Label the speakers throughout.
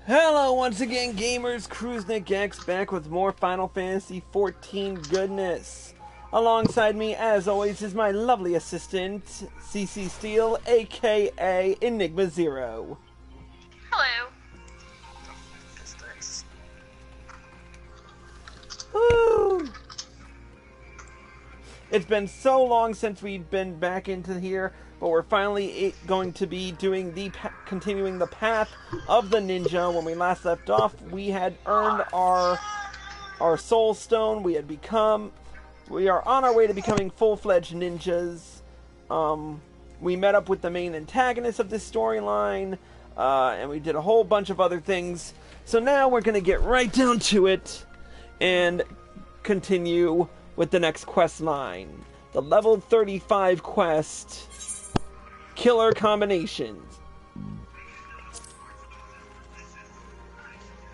Speaker 1: Hello once again, gamers. Cruisnick X back with more Final Fantasy XIV goodness. Alongside me, as always, is my lovely assistant, CC Steele, aka Enigma Zero.
Speaker 2: Hello.
Speaker 1: Woo! It's been so long since we've been back into here, but we're finally going to be doing continuing the path of the ninja. When we last left off, we had earned our soul stone. We are on our way to becoming full-fledged ninjas. We met up with the main antagonist of this storyline, and we did a whole bunch of other things. So now we're going to get right down to it and continue with the next quest line. The level 35 quest, Killer Combinations.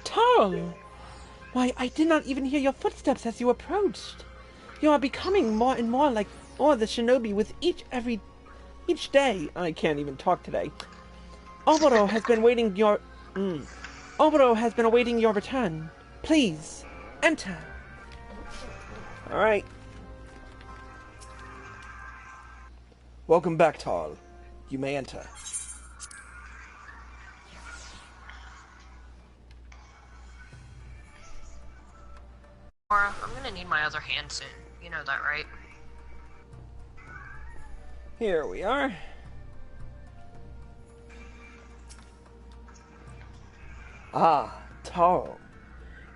Speaker 3: Tarl! Why, I did not even hear your footsteps as you approached. You are becoming more and more like the shinobi with each day.
Speaker 1: I can't even talk today.
Speaker 3: Oboro has been waiting Oboro has been awaiting your return. Please, enter.
Speaker 1: Alright. Welcome back, Tal. You may enter.
Speaker 2: Laura, I'm gonna need my other hand soon. You know that, right?
Speaker 1: Here we are. Ah, Taro.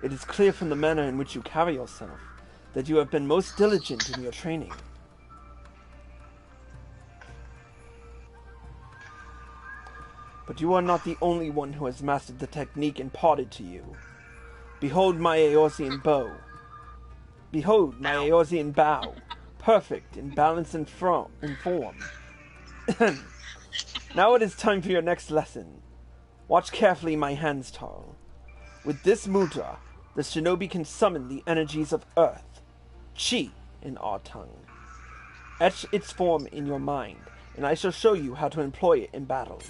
Speaker 1: It is clear from the manner in which you carry yourself that you have been most diligent in your training. But you are not the only one who has mastered the technique imparted to you. Behold my Eorzean bow. Behold my Eorzean bow, perfect in balance and form. Now it is time for your next lesson. Watch carefully my hands, Tarl. With this mudra, the shinobi can summon the energies of earth, chi in our tongue. Etch its form in your mind, and I shall show you how to employ it in battle.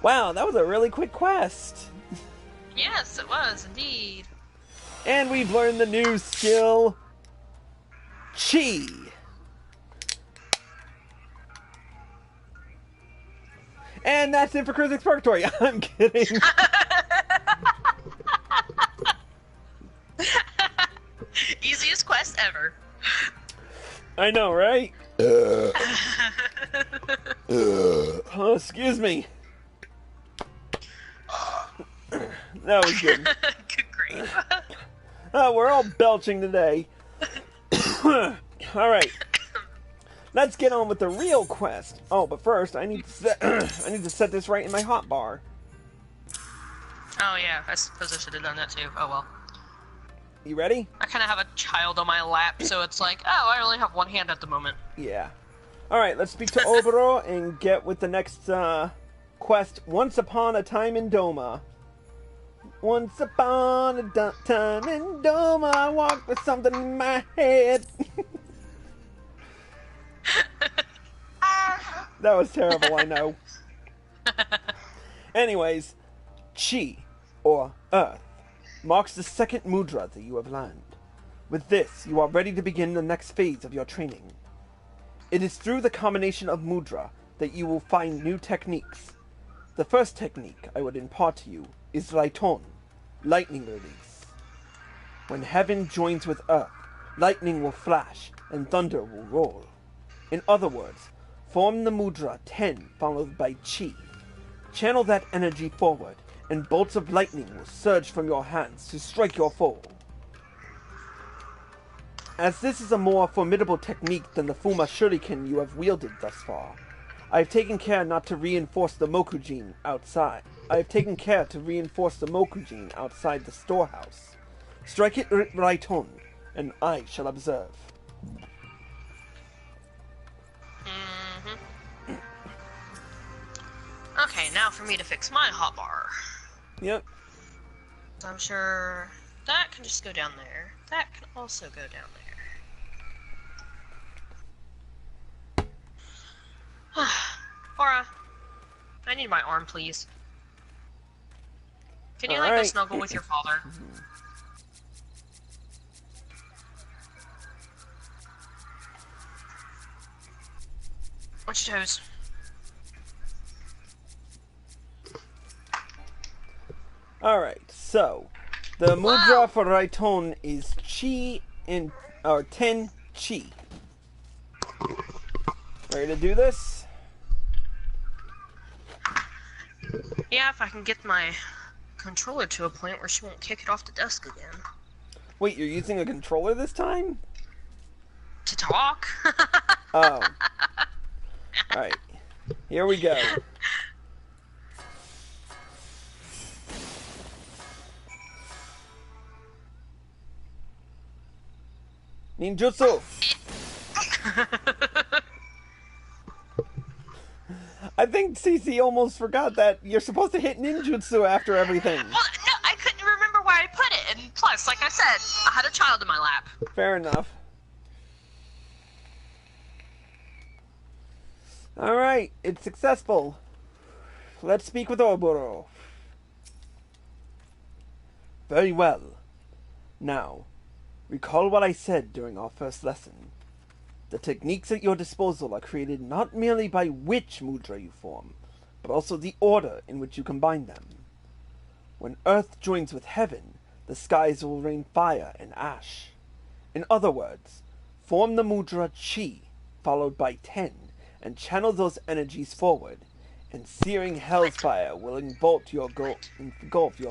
Speaker 1: Wow, that was a really quick quest.
Speaker 2: Yes, it was, indeed.
Speaker 1: And we've learned the new skill, Chi. And that's it for Cruising Purgatory. I'm kidding.
Speaker 2: Easiest quest ever.
Speaker 1: I know, right? Oh, excuse me. That was good.
Speaker 2: Good grief.
Speaker 1: We're all belching today. Alright. Let's get on with the real quest. Oh, but first, I need to set this right in my hotbar.
Speaker 2: Oh yeah, I suppose I should have done that too. Oh well.
Speaker 1: You ready?
Speaker 2: I kind of have a child on my lap, so it's like, oh, I only have one hand at the moment.
Speaker 1: Yeah. Alright, let's speak to Oboro and get with the next quest, Once Upon a Time in Doma. Once upon a time in Doma, I walked with something in my head. That was terrible, I know. Anyways, Chi, or Earth, marks the second mudra that you have learned. With this, you are ready to begin the next phase of your training. It is through the combination of mudra that you will find new techniques. The first technique I would impart to you is Raiton, lightning release. When heaven joins with earth, lightning will flash and thunder will roll. In other words, form the mudra 10 followed by Chi. Channel that energy forward, and bolts of lightning will surge from your hands to strike your foe. As this is a more formidable technique than the Fuma Shuriken you have wielded thus far, I have taken care not to reinforce the Mokujin outside. Outside the storehouse. Strike it Raiton, and I shall observe.
Speaker 2: Okay, now for me to fix my hotbar.
Speaker 1: Yep.
Speaker 2: I'm sure that can just go down there. That can also go down there. Aura, I need my arm, please. Can you, like, go snuggle with your father? Watch your toes.
Speaker 1: Alright, so the mudra for Raiton is chi or 10 chi. Ready to do this?
Speaker 2: Yeah, if I can get my controller to a point where she won't kick it off the desk again.
Speaker 1: Wait, you're using a controller this time?
Speaker 2: To talk?
Speaker 1: Oh. Alright. Here we go. Ninjutsu! I think Cece almost forgot that you're supposed to hit ninjutsu after everything.
Speaker 2: Well, no, I couldn't remember where I put it, and plus, like I said, I had a child in my lap.
Speaker 1: Fair enough. Alright, it's successful. Let's speak with Oboro. Very well. Now, recall what I said during our first lesson. The techniques at your disposal are created not merely by which mudra you form, but also the order in which you combine them. When earth joins with heaven, the skies will rain fire and ash. In other words, form the mudra chi, followed by 10, and channel those energies forward, and searing hell's fire will engulf your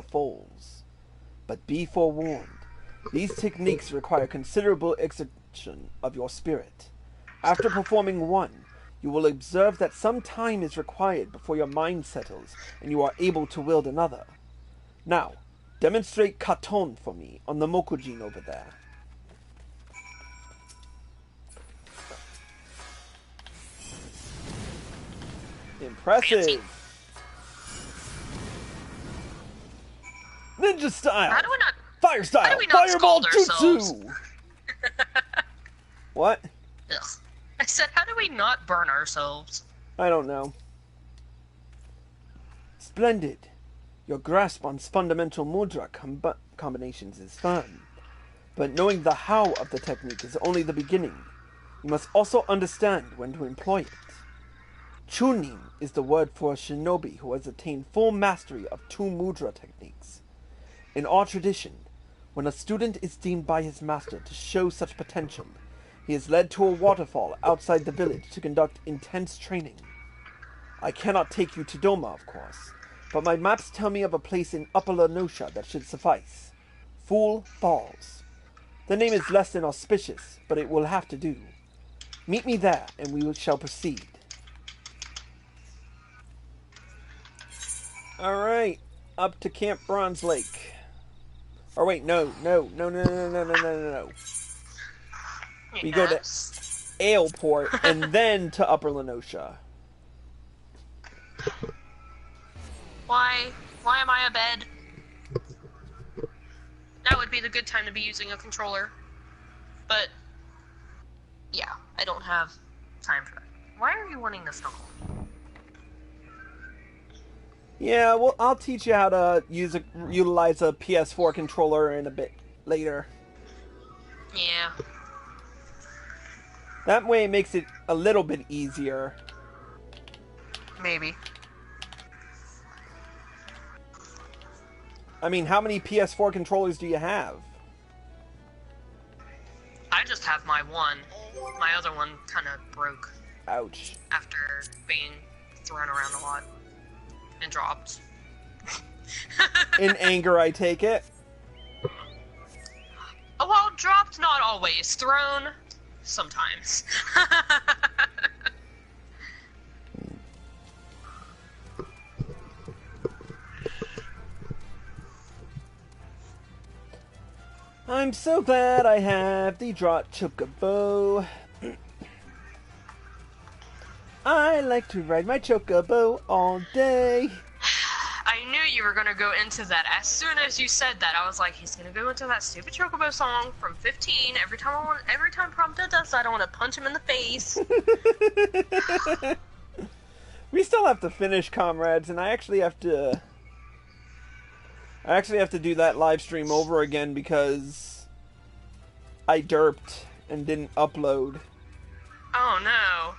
Speaker 1: foes. But be forewarned, these techniques require considerable exertion of your spirit. After performing one, you will observe that some time is required before your mind settles and you are able to wield another. Now, demonstrate Katon for me on the Mokujin over there. Impressive! Ninja style!
Speaker 2: How do we not...
Speaker 1: Fire style!
Speaker 2: How do we not
Speaker 1: Fireball
Speaker 2: scold ourselves?
Speaker 1: jutsu! What?
Speaker 2: Ugh. I said, how do we not burn ourselves?
Speaker 1: I don't know. Splendid. Your grasp on fundamental mudra combinations is firm. But knowing the how of the technique is only the beginning. You must also understand when to employ it. Chunin is the word for a shinobi who has attained full mastery of 2 mudra techniques. In our tradition, when a student is deemed by his master to show such potential, he is led to a waterfall outside the village to conduct intense training. I cannot take you to Doma, of course, but my maps tell me of a place in Upper Lenosha that should suffice. Fool Falls. The name is less than auspicious, but it will have to do. Meet me there, and we shall proceed. Alright, up to Camp Bronze Lake. Or wait, no. We go to Aleport and then to Upper Lenosha.
Speaker 2: Why am I abed? That would be the good time to be using a controller. But, yeah, I don't have time for that. Why are you wanting to snuggle?
Speaker 1: Yeah, well, I'll teach you how to utilize a PS4 controller in a bit later.
Speaker 2: Yeah.
Speaker 1: That way it makes it a little bit easier.
Speaker 2: Maybe.
Speaker 1: I mean, how many PS4 controllers do you have?
Speaker 2: I just have my one. My other one kind of broke.
Speaker 1: Ouch.
Speaker 2: After being thrown around a lot. And dropped.
Speaker 1: In anger, I take it.
Speaker 2: Oh, well, dropped not always. Thrown sometimes.
Speaker 1: I'm so glad I have the Draught Chocobo. I like to ride my Chocobo all day.
Speaker 2: I knew you were gonna go into that. As soon as you said that, I was like, he's gonna go into that stupid Chocobo song from 15. Every time Prompto does that, I want to punch him in the face.
Speaker 1: We still have to finish, comrades, and I actually have to I actually have to do that live stream over again because I derped and didn't upload.
Speaker 2: Oh no.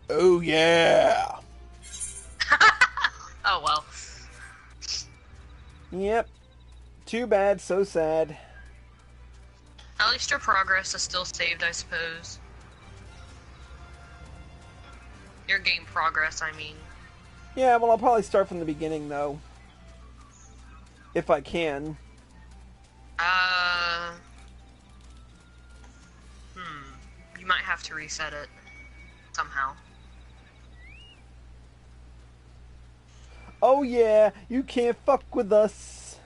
Speaker 1: Oh yeah.
Speaker 2: Oh well.
Speaker 1: Yep. Too bad, so sad.
Speaker 2: At least your progress is still saved, I suppose. Your game progress, I mean.
Speaker 1: Yeah, well, I'll probably start from the beginning, though. If I can.
Speaker 2: You might have to reset it. Somehow.
Speaker 1: Oh yeah, you can't fuck with us.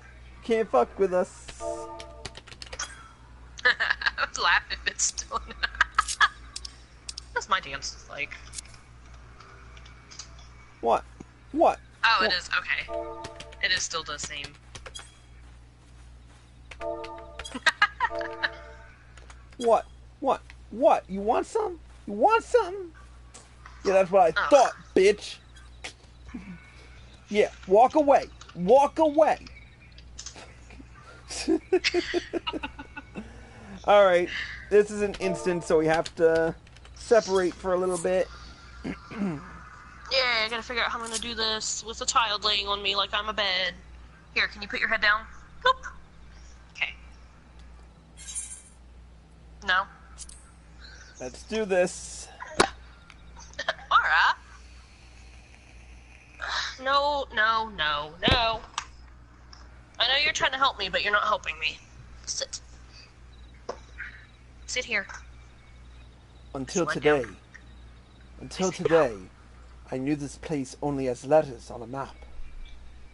Speaker 1: Can't fuck with us.
Speaker 2: I would laugh if it's still... That's my dance like.
Speaker 1: What? What?
Speaker 2: Oh,
Speaker 1: what?
Speaker 2: it is. Okay. It is still the same.
Speaker 1: What? What? What? You want some? You want something? Yeah, that's what I
Speaker 2: Oh.
Speaker 1: thought, bitch. Yeah, walk away. Walk away. Alright, this is an instant, so we have to separate for a little bit.
Speaker 2: Yeah, I gotta figure out how I'm gonna do this with a child laying on me like I'm a bed. Here, can you put your head down? Nope. Okay. No.
Speaker 1: Let's do this.
Speaker 2: Alright. No, no, no, no. I know you're trying to help me, but you're not helping me. Sit. Sit here.
Speaker 1: Until
Speaker 2: Slow
Speaker 1: today.
Speaker 2: down.
Speaker 1: Until
Speaker 2: Sit
Speaker 1: today, I knew this place only as letters on a map.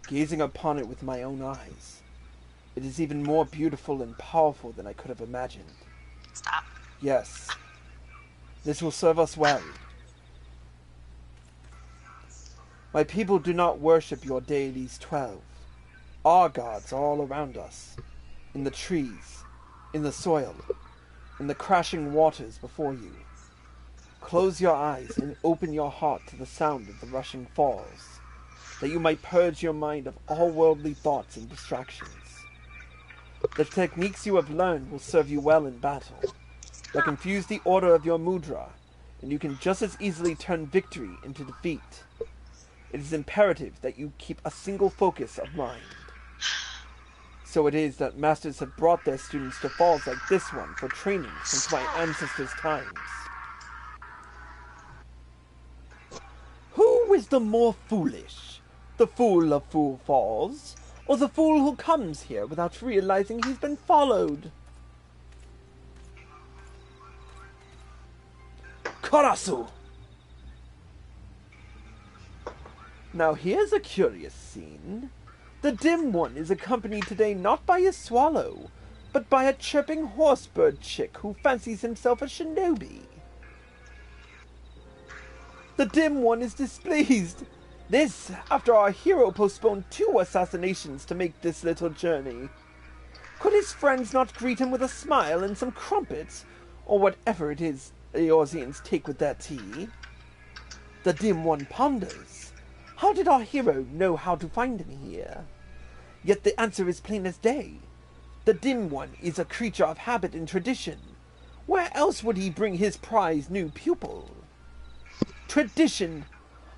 Speaker 1: Gazing upon it with my own eyes, it is even more beautiful and powerful than I could have imagined.
Speaker 2: Stop.
Speaker 1: Yes, this will serve us well. My people do not worship your deities 12. Our gods are all around us, in the trees, in the soil, in the crashing waters before you. Close your eyes and open your heart to the sound of the rushing falls, that you might purge your mind of all worldly thoughts and distractions. The techniques you have learned will serve you well in battle. They confuse the order of your mudra, and you can just as easily turn victory into defeat. It is imperative that you keep a single focus of mind. So it is that masters have brought their students to falls like this one for training since my ancestors' times. Who is the more foolish? The fool of Fool Falls, or the fool who comes here without realizing he's been followed? Karasu! Now here's a curious scene. The dim one is accompanied today not by a swallow, but by a chirping horsebird chick who fancies himself a shinobi. The dim one is displeased. This, after our hero postponed 2 assassinations to make this little journey. Could his friends not greet him with a smile and some crumpets, or whatever it is Eorzeans take with their tea? The dim one ponders. How did our hero know how to find him here? Yet the answer is plain as day. The dim one is a creature of habit and tradition. Where else would he bring his prized new pupil? Tradition!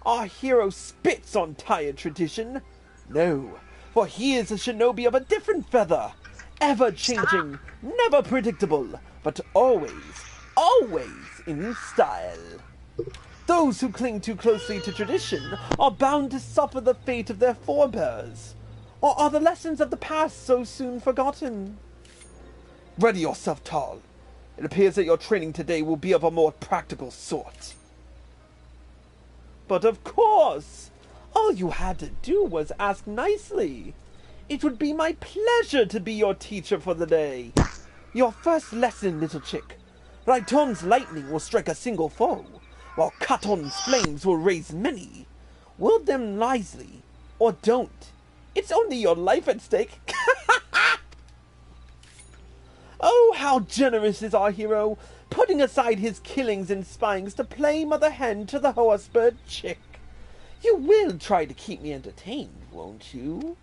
Speaker 1: Our hero spits on tired tradition. No, for he is a shinobi of a different feather. Ever-changing, never predictable, but always, always in style. Those who cling too closely to tradition are bound to suffer the fate of their forebears. Or are the lessons of the past so soon forgotten? Ready yourself, Tal. It appears that your training today will be of a more practical sort. But of course! All you had to do was ask nicely. It would be my pleasure to be your teacher for the day. Your first lesson, little chick. Raiton's lightning will strike a single foe, while Katon's flames will raise many. Wield them wisely, or don't. It's only your life at stake. Oh, how generous is our hero, putting aside his killings and spyings to play mother hen to the horsebird chick. You will try to keep me entertained, won't you?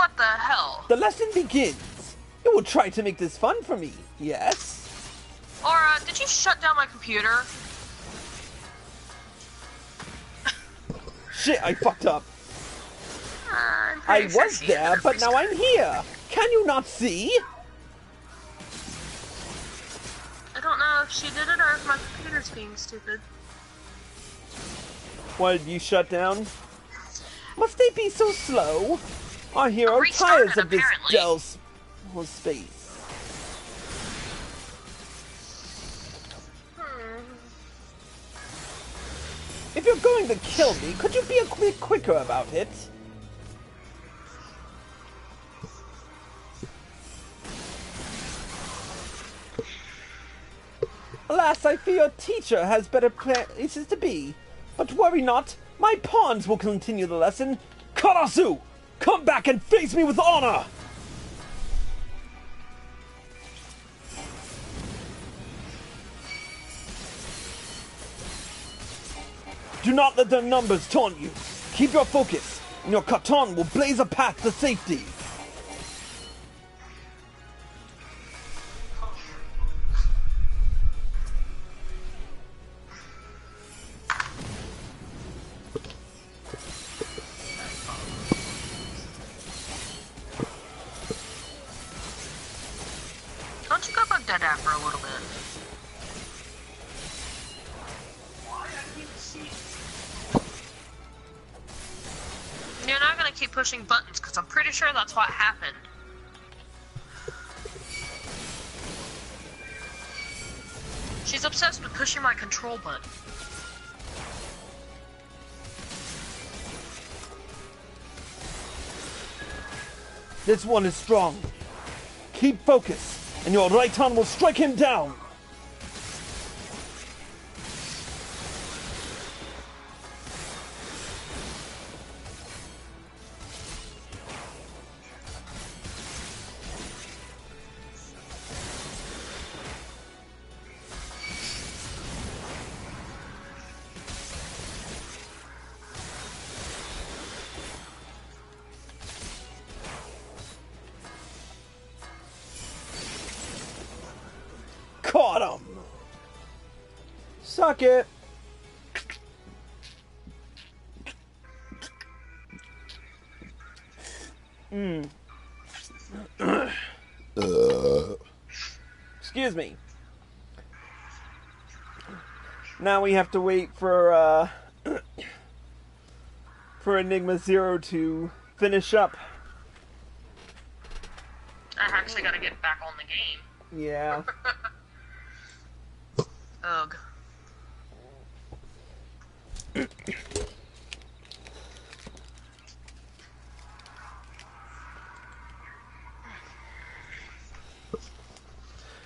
Speaker 2: What the hell?
Speaker 1: The lesson begins. You will try to make this fun for me, yes?
Speaker 2: Aura, did you shut down my computer?
Speaker 1: Shit, I fucked up.
Speaker 2: I'm
Speaker 1: I
Speaker 2: pretty sure
Speaker 1: was
Speaker 2: she
Speaker 1: there,
Speaker 2: ended up
Speaker 1: but now I'm here. Can you not see?
Speaker 2: I don't know if she did it or if my computer's being stupid.
Speaker 1: What, did you shut down? Must they be so slow? Our hero
Speaker 2: Restarted,
Speaker 1: tires of this
Speaker 2: apparently.
Speaker 1: dull space. If you're going to kill me, could you be a bit quicker about it? Alas, I fear your teacher has better places to be. But worry not, my pawns will continue the lesson. Karasu, come back and face me with honor! Do not let their numbers taunt you. Keep your focus, and your katon will blaze a path to safety.
Speaker 2: Don't you go bug Dead for a little bit? You're not gonna keep pushing buttons, because I'm pretty sure that's what happened. She's obsessed with pushing my control button.
Speaker 1: This one is strong. Keep focus, and your right hand will strike him down. Caught him! Suck it! Excuse me. Now we have to wait for Enigma Zero to finish up.
Speaker 2: I actually gotta get back on the game.
Speaker 1: Yeah.
Speaker 2: Ugh.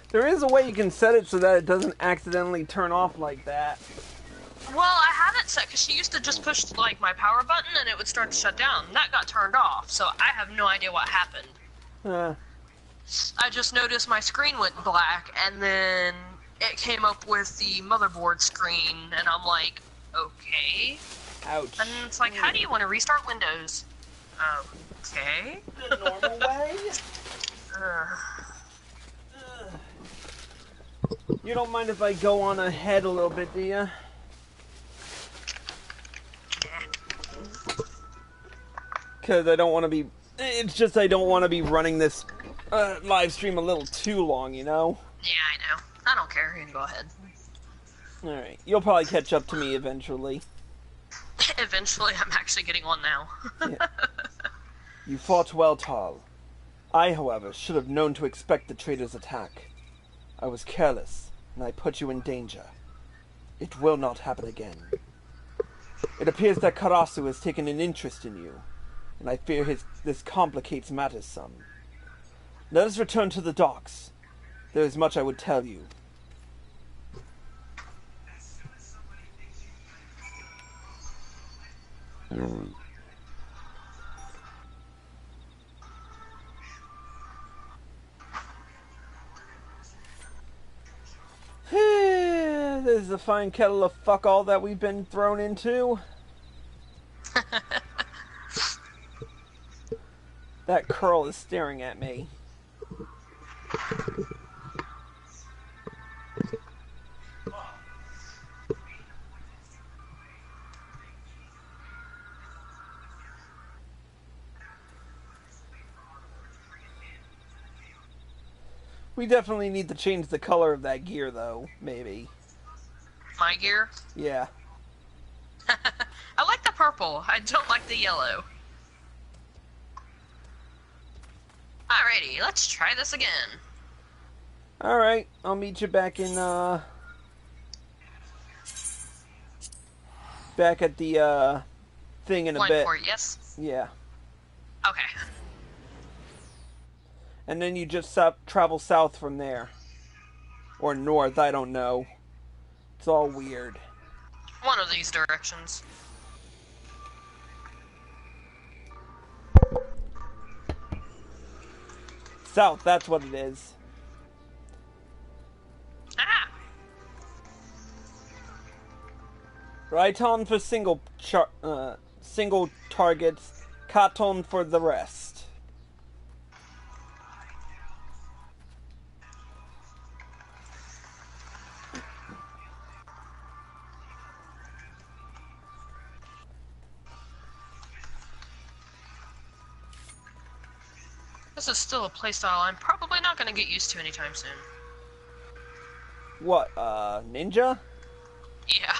Speaker 1: There is a way you can set it so that it doesn't accidentally turn off like that.
Speaker 2: Well, I had it set because she used to just push like my power button and it would start to shut down. That got turned off, so I have no idea what happened. I just noticed my screen went black and then it came up with the motherboard screen and I'm like, okay.
Speaker 1: Ouch.
Speaker 2: And it's like, how do you want to restart Windows? Okay.
Speaker 1: The normal way? You don't mind if I go on ahead a little bit, do you? Because I don't want to be... It's just I don't want to be running this live stream a little too long, you know?
Speaker 2: Yeah, I know. I don't care. You can go ahead.
Speaker 1: Alright. You'll probably catch up to me eventually.
Speaker 2: Eventually, I'm actually getting on now.
Speaker 1: Yeah. You fought well, Tal. I, however, should have known to expect the traitor's attack. I was careless, and I put you in danger. It will not happen again. It appears that Karasu has taken an interest in you, and I fear this complicates matters some. Let us return to the docks. There is much I would tell you. This is a fine kettle of fuck all that we've been thrown into. That curl is staring at me. We definitely need to change the color of that gear, though. Maybe.
Speaker 2: My gear?
Speaker 1: Yeah.
Speaker 2: I like the purple. I don't like the yellow. Alrighty, let's try this again.
Speaker 1: Alright, I'll meet you back in, back at the, thing in a bit.
Speaker 2: Port, yes?
Speaker 1: Yeah.
Speaker 2: Okay.
Speaker 1: And then you just travel south from there. Or north, I don't know. It's all weird.
Speaker 2: One of these directions.
Speaker 1: South, that's what it is.
Speaker 2: Ah!
Speaker 1: Right on for single targets, Katon for the rest.
Speaker 2: This is still a playstyle I'm probably not going to get used to anytime soon.
Speaker 1: What, ninja?
Speaker 2: Yeah.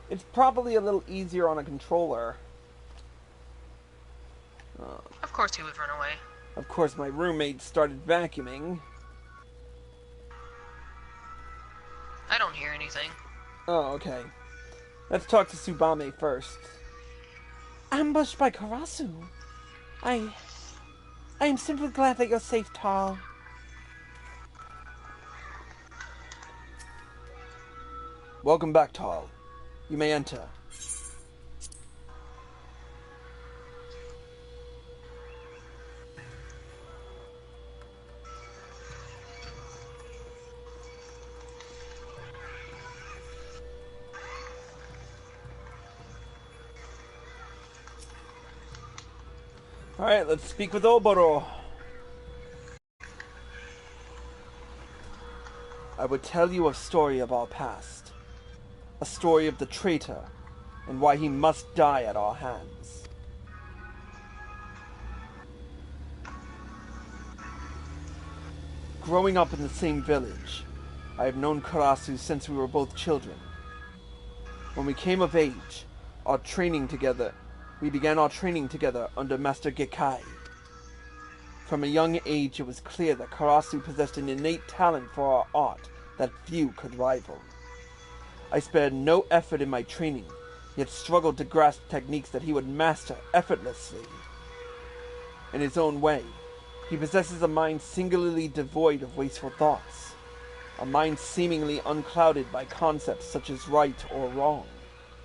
Speaker 1: It's probably a little easier on a controller.
Speaker 2: Of course he would run away.
Speaker 1: Of course, my roommate started vacuuming.
Speaker 2: I don't hear anything.
Speaker 1: Oh, okay. Let's talk to Tsubame first.
Speaker 3: Ambushed by Karasu. I am simply glad that you're safe, Tal.
Speaker 1: Welcome back, Tal. You may enter. Alright, let's speak with Oboro. I would tell you a story of our past. A story of the traitor, and why he must die at our hands. Growing up in the same village, I have known Karasu since we were both children. When we came of age, we began our training together under Master Gekai. From a young age, it was clear that Karasu possessed an innate talent for our art that few could rival. I spared no effort in my training, yet struggled to grasp techniques that he would master effortlessly. In his own way, he possesses a mind singularly devoid of wasteful thoughts, a mind seemingly unclouded by concepts such as right or wrong,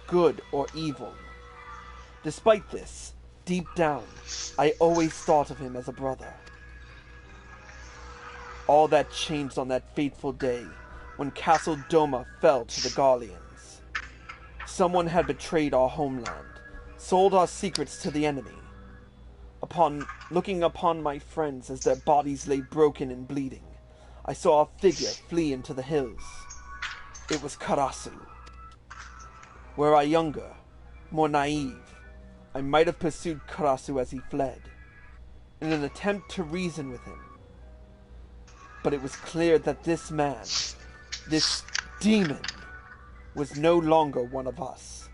Speaker 1: good or evil. Despite this, deep down, I always thought of him as a brother. All that changed on that fateful day when Castle Doma fell to the Garleans. Someone had betrayed our homeland, sold our secrets to the enemy. Upon looking upon my friends as their bodies lay broken and bleeding, I saw a figure flee into the hills. It was Karasu. Were I younger, more naive, I might have pursued Karasu as he fled, in an attempt to reason with him. But it was clear that this man, this demon, was no longer one of us,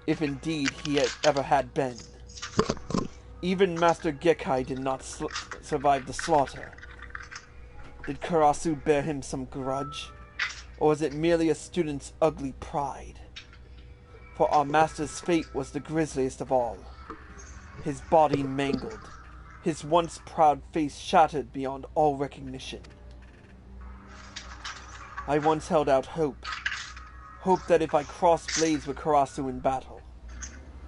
Speaker 1: if indeed he ever had been. Even Master Gekai did not survive the slaughter. Did Karasu bear him some grudge, or was it merely a student's ugly pride? For our master's fate was the grisliest of all. His body mangled, his once proud face shattered beyond all recognition. I once held out hope that if I crossed blades with Karasu in battle,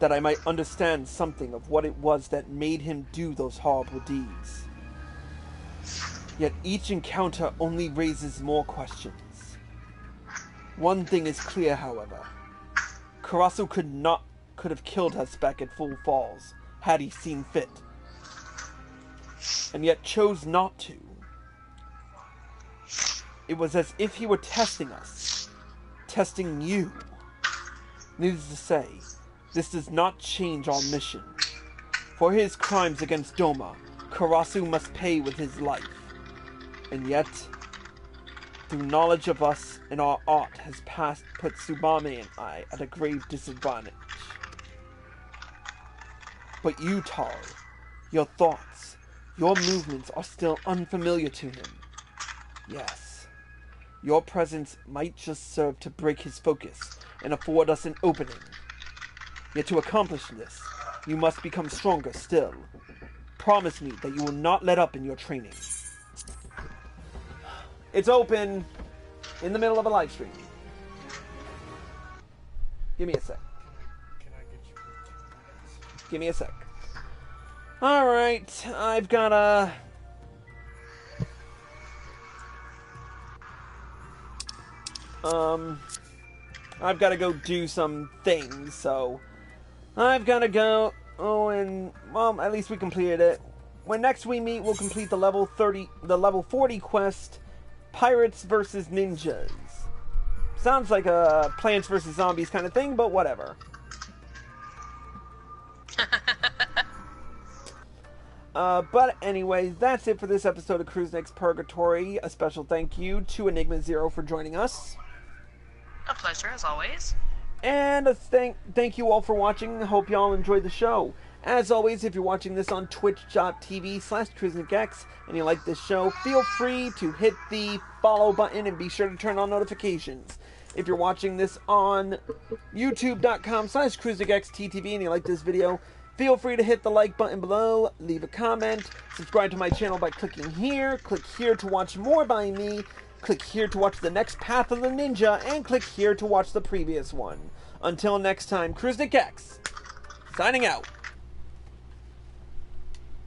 Speaker 1: that I might understand something of what it was that made him do those horrible deeds. Yet each encounter only raises more questions. One thing is clear, however. Karasu could have killed us back at Full Falls, had he seen fit. and yet chose not to. It was as if he were testing us. Testing you. Needless to say, this does not change our mission. For his crimes against Doma, Karasu must pay with his life. And yet, through knowledge of us and our art has put Tsubame and I at a grave disadvantage. But you, Taro, your thoughts, your movements are still unfamiliar to him. Yes, your presence might just serve to break his focus and afford us an opening. Yet to accomplish this, you must become stronger still. Promise me that you will not let up in your training. It's open in the middle of a live stream. Give me a sec. Give me a sec. Alright, I've got to go do some things, so I've got to go. Oh, and well, at least we completed it. When next we meet, we'll complete the level 40 quest, Pirates vs. Ninjas. Sounds like a Plants vs. Zombies kind of thing, but whatever. But anyway, that's it for this episode of Cruise Next Purgatory. A special thank you to Enigma Zero for joining us.
Speaker 2: A pleasure, as always.
Speaker 1: And a thank you all for watching. Hope y'all enjoyed the show. As always, if you're watching this on twitch.tv/CruiseNickX and you like this show, feel free to hit the follow button and be sure to turn on notifications. If you're watching this on youtube.com/CruiseNickXTTV and you like this video, feel free to hit the like button below, leave a comment, subscribe to my channel by clicking here, click here to watch more by me, click here to watch the next Path of the Ninja, and click here to watch the previous one. Until next time, CruiseNickX, signing out.